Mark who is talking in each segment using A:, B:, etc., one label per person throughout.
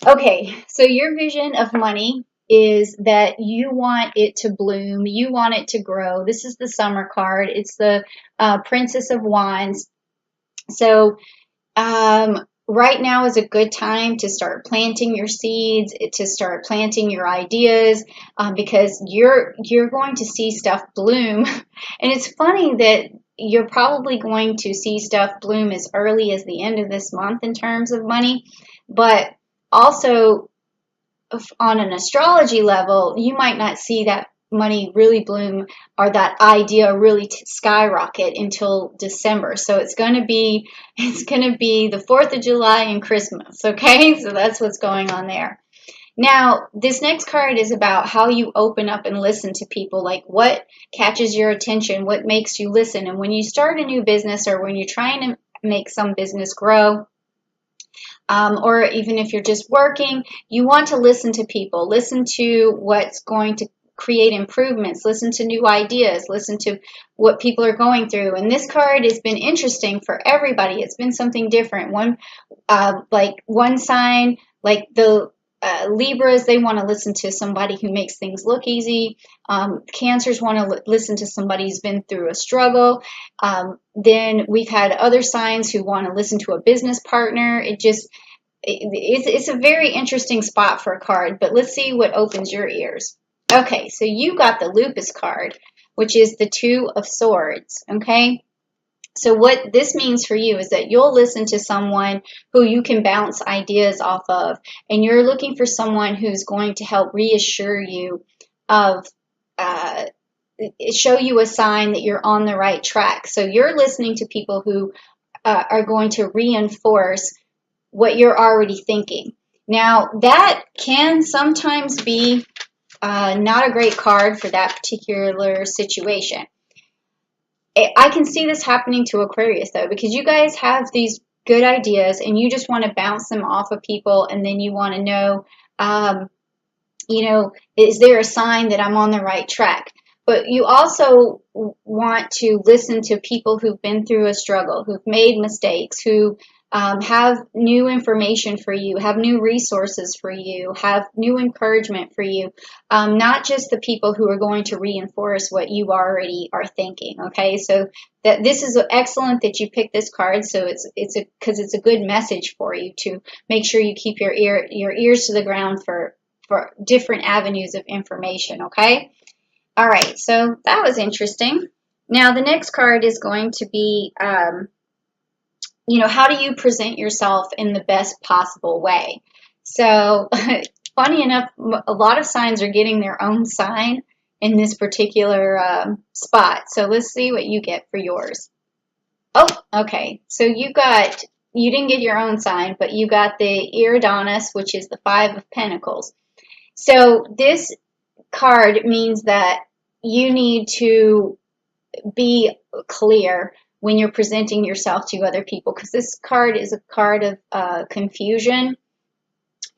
A: Okay, so your vision of money is that you want it to bloom, you want it to grow. This is the summer card. It's the Princess of Wands. So right now is a good time to start planting your seeds, to start planting your ideas, because you're going to see stuff bloom. And it's funny that you're probably going to see stuff bloom as early as the end of this month in terms of money, but also on an astrology level, you might not see that money really bloom or that idea really skyrocket until December. So it's going to be the 4th of July and Christmas, okay? So that's what's going on there. Now, this next card is about how you open up and listen to people, like what catches your attention, what makes you listen. And when you start a new business or when you're trying to make some business grow, or even if you're just working, you want to listen to people, listen to what's going to create improvements, listen to new ideas, listen to what people are going through. And this card has been interesting for everybody. It's been something different. Like one sign, like the Libras, they want to listen to somebody who makes things look easy. Cancers want to listen to somebody who's been through a struggle. Then we've had other signs who want to listen to a business partner. It's a very interesting spot for a card, but let's see what opens your ears. Okay, so you got the Lupus card, which is the Two of Swords, okay? So what this means for you is that you'll listen to someone who you can bounce ideas off of, and you're looking for someone who's going to help reassure you of, uh, show you a sign that you're on the right track. So you're listening to people who are going to reinforce what you're already thinking. Now, that can sometimes be not a great card for that particular situation. I can see this happening to Aquarius, though, because you guys have these good ideas and you just want to bounce them off of people, and then you want to know, um, is there a sign that I'm on the right track? But you also want to listen to people who've been through a struggle, who've made mistakes, who have new information for you, have new resources for you, have new encouragement for you, not just the people who are going to reinforce what you already are thinking. Okay, so that this is excellent that you picked this card. So it's a good message for you to make sure you keep your ears to the ground for different avenues of information. Okay. All right, so that was interesting. Now, the next card is going to be, how do you present yourself in the best possible way? So, funny enough, a lot of signs are getting their own sign in this particular spot. So, let's see what you get for yours. Oh, okay. So, you didn't get your own sign, but you got the Iridanus, which is the Five of Pentacles. So, this card means that you need to be clear when you're presenting yourself to other people, because this card is a card of confusion,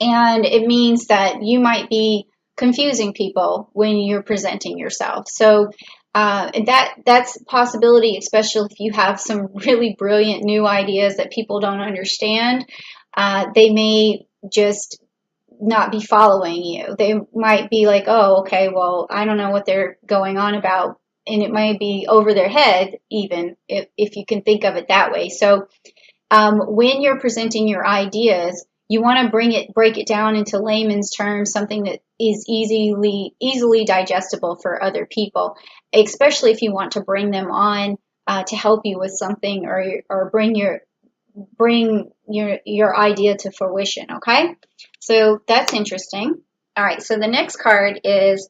A: and it means that you might be confusing people when you're presenting yourself. So that's a possibility, especially if you have some really brilliant new ideas that people don't understand. They may just not be following you. They might be like, oh, okay, well, I don't know what they're going on about. And it might be over their head, even if you can think of it that way. So when you're presenting your ideas, you want to break it down into layman's terms, something that is easily digestible for other people, especially if you want to bring them on to help you with something, or bring your idea to fruition. Okay, so that's interesting. All right, so the next card is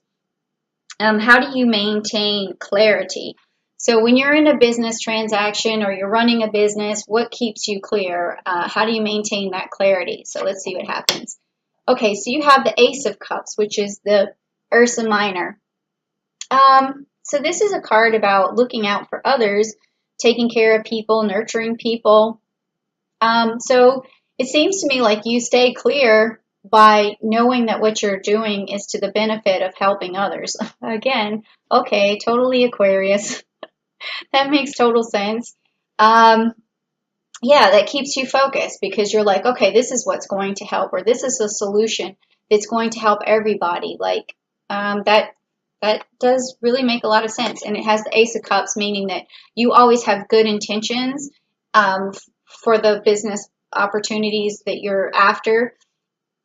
A: how do you maintain clarity? So when you're in a business transaction or you're running a business, what keeps you clear? How do you maintain that clarity? So let's see what happens. Okay, so you have the Ace of Cups, which is the Ursa Minor. So this is a card about looking out for others, taking care of people, nurturing people. So it seems to me like you stay clear by knowing that what you're doing is to the benefit of helping others. Again, okay, totally Aquarius. That makes total sense. Um, yeah, that keeps you focused because you're like, okay, this is what's going to help, or this is a solution that's going to help everybody. Like that does really make a lot of sense. And it has the Ace of Cups, meaning that you always have good intentions um, for the business opportunities that you're after.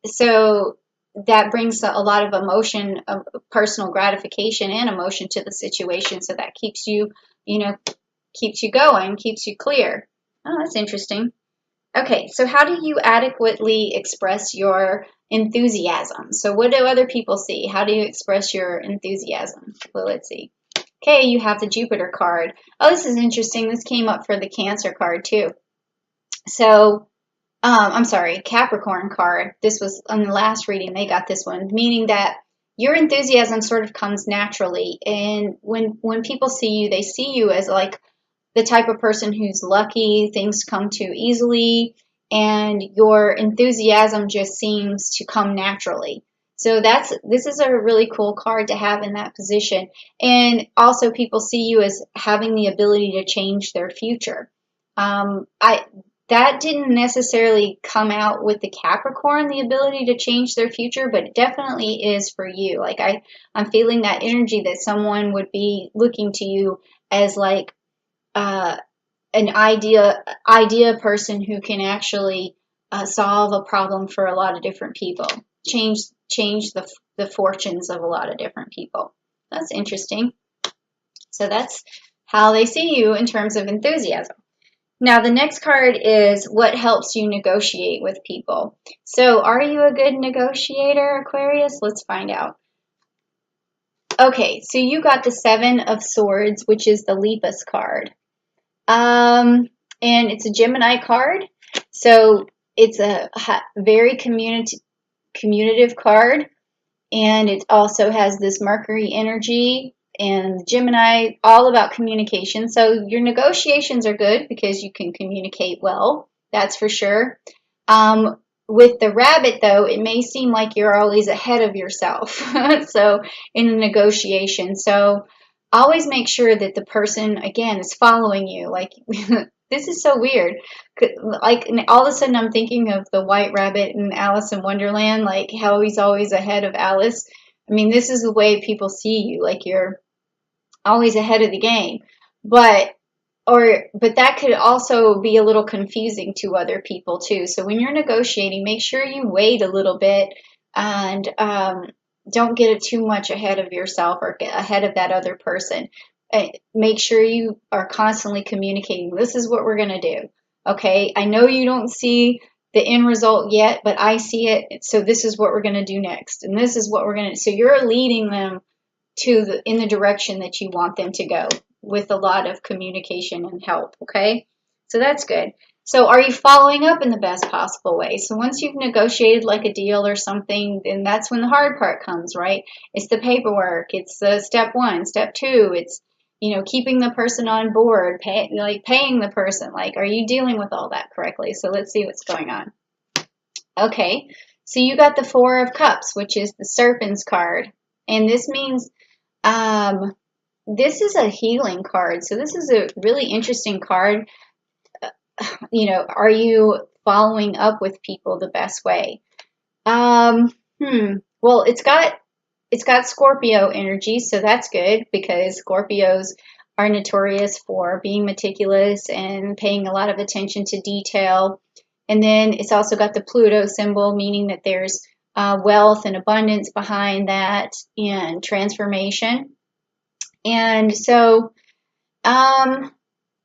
A: So that brings a lot of emotion, personal gratification, and emotion to the situation. So that keeps you, you know, keeps you going, keeps you clear. Oh, that's interesting. Okay, so how do you adequately express your enthusiasm? So what do other people see? How do you express your enthusiasm? Well, let's see. Okay, you have the Jupiter card. Oh, this is interesting. This came up for the Cancer card too. So, I'm sorry, Capricorn card. This was on the last reading. They got this one, meaning that your enthusiasm sort of comes naturally. And when people see you, they see you as like the type of person who's lucky, things come too easily, and your enthusiasm just seems to come naturally. So this is a really cool card to have in that position. And also people see you as having the ability to change their future. I that didn't necessarily come out with the Capricorn, the ability to change their future, but it definitely is for you. Like I'm feeling that energy that someone would be looking to you as like uh, an idea person who can actually solve a problem for a lot of different people, change the fortunes of a lot of different people. That's interesting. So that's how they see you in terms of enthusiasm. Now the next card is what helps you negotiate with people. So are you a good negotiator, Aquarius? Let's find out. Okay, so you got the Seven of Swords, which is the Lepus card. And it's a Gemini card, so it's a very communicative card, and it also has this Mercury energy and Gemini, all about communication. So your negotiations are good because you can communicate well, that's for sure. With the rabbit, though, it may seem like you're always ahead of yourself. So in a negotiation, so always make sure that the person, again, is following you. Like this is so weird. Like all of a sudden, I'm thinking of the White Rabbit in Alice in Wonderland, like how he's always ahead of Alice. I mean, this is the way people see you, like you're always ahead of the game. But but that could also be a little confusing to other people too. So when you're negotiating, make sure you wait a little bit and don't get it too much ahead of yourself or get ahead of that other person. Make sure you are constantly communicating. This is what we're going to do. Okay, I know you don't see the end result yet, but I see it. So this is what we're going to do next. And this is what we're going to, so you're leading them in the direction that you want them to go with a lot of communication and help, okay? So that's good. So are you following up in the best possible way? So once you've negotiated like a deal or something, then that's when the hard part comes, right? It's the paperwork. It's the step one, step two. It's, keeping the person on board, paying the person. Like, are you dealing with all that correctly? So let's see what's going on. Okay, so you got the Four of Cups, which is the Serpent's card. And this means this is a healing card. So this is a really interesting card. Are you following up with people the best way? Well, it's got Scorpio energy, so that's good because Scorpios are notorious for being meticulous and paying a lot of attention to detail. And then it's also got the Pluto symbol, meaning that there's wealth and abundance behind that and transformation. And so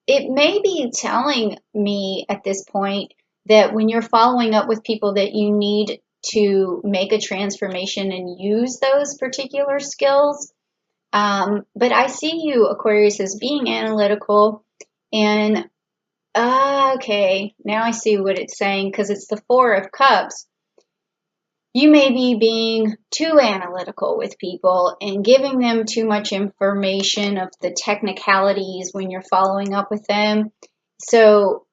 A: it may be telling me at this point that when you're following up with people that you need to make a transformation and use those particular skills. But I see you, Aquarius, as being analytical. And okay, now I see what it's saying because it's the Four of Cups. You may be being too analytical with people and giving them too much information of the technicalities when you're following up with them. So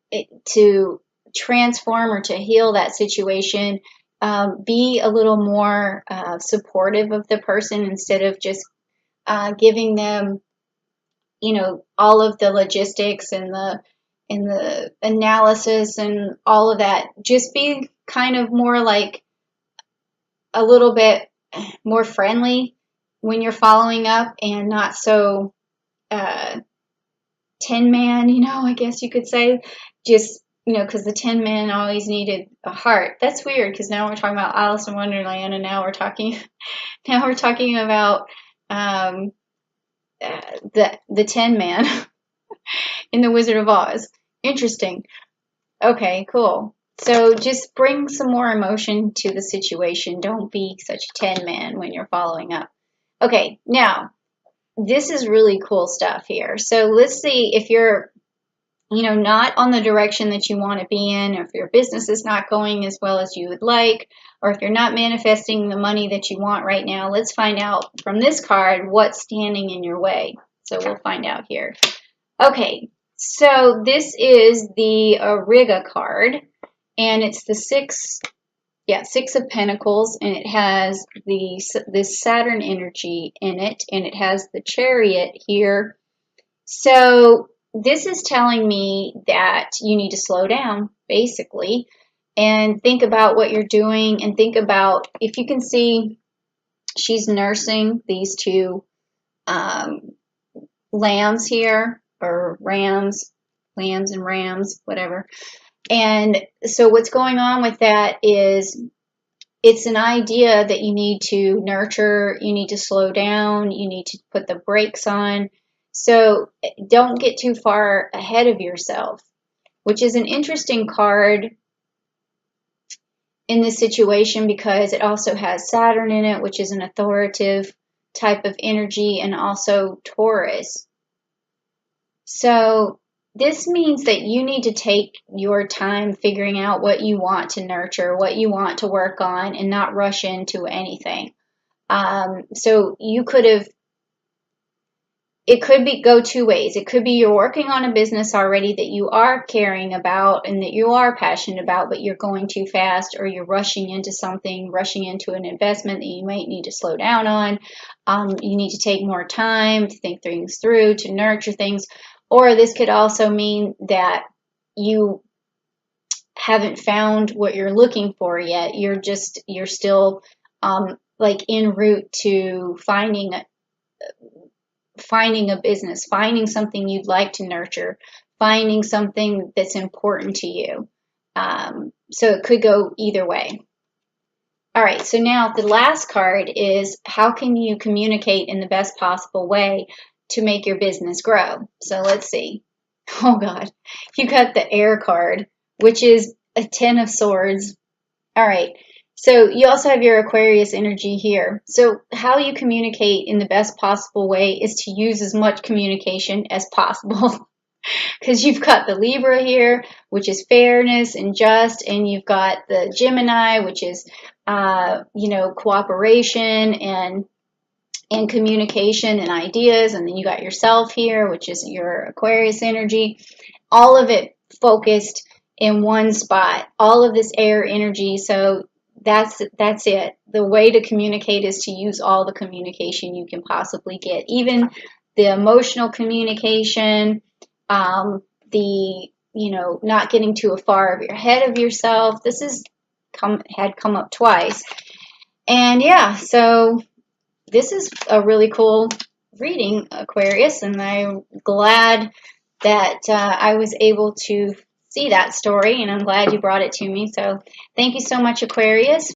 A: to transform or to heal that situation, be a little more supportive of the person instead of just giving them, all of the logistics and and the analysis and all of that. Just be kind of more like a little bit more friendly when you're following up, and not so Tin Man, I guess you could say. Just, because the Tin Man always needed a heart. That's weird, because now we're talking about Alice in Wonderland, and now we're talking about the Tin Man in the Wizard of Oz. Interesting. Okay, cool. So just bring some more emotion to the situation. Don't be such a Tin Man when you're following up. Okay, now this is really cool stuff here. So let's see if you're, not on the direction that you want to be in, or if your business is not going as well as you would like, or if you're not manifesting the money that you want right now. Let's find out from this card what's standing in your way. So we'll find out here. Okay, so this is the Riga card, and it's the Six of Pentacles, and it has this Saturn energy in it, and it has the Chariot here. So this is telling me that you need to slow down, basically, and think about what you're doing, and think about, if you can see, she's nursing these two lambs here, or lambs and rams, whatever. And so what's going on with that is, it's an idea that you need to nurture, you need to slow down, you need to put the brakes on. So don't get too far ahead of yourself, which is an interesting card in this situation, because it also has Saturn in it, which is an authoritative type of energy, and also Taurus. So this means that you need to take your time figuring out what you want to nurture, what you want to work on, and not rush into anything. So you could have, it could go two ways. It could be you're working on a business already that you are caring about and that you are passionate about, but you're going too fast, or you're rushing into something, rushing into an investment that you might need to slow down on. You need to take more time to think things through, to nurture things. Or this could also mean that you haven't found what you're looking for yet. You're still like en route to finding a business, finding something you'd like to nurture, finding something that's important to you. So it could go either way. All right, so now the last card is, how can you communicate in the best possible way to make your business grow? So let's see. Oh God, you got the Air card, which is a 10 of Swords. All right, so you also have your Aquarius energy here. So how you communicate in the best possible way is to use as much communication as possible. Because you've got the Libra here, which is fairness and just, and you've got the Gemini, which is, cooperation and communication and ideas, and then you got yourself here, which is your Aquarius energy. All of it focused in one spot, all of this air energy. So that's it. The way to communicate is to use all the communication you can possibly get, even the emotional communication, not getting too far ahead of yourself. This had come up twice. And yeah, so this is a really cool reading, Aquarius, and I'm glad that I was able to see that story, and I'm glad you brought it to me. So thank you so much, Aquarius.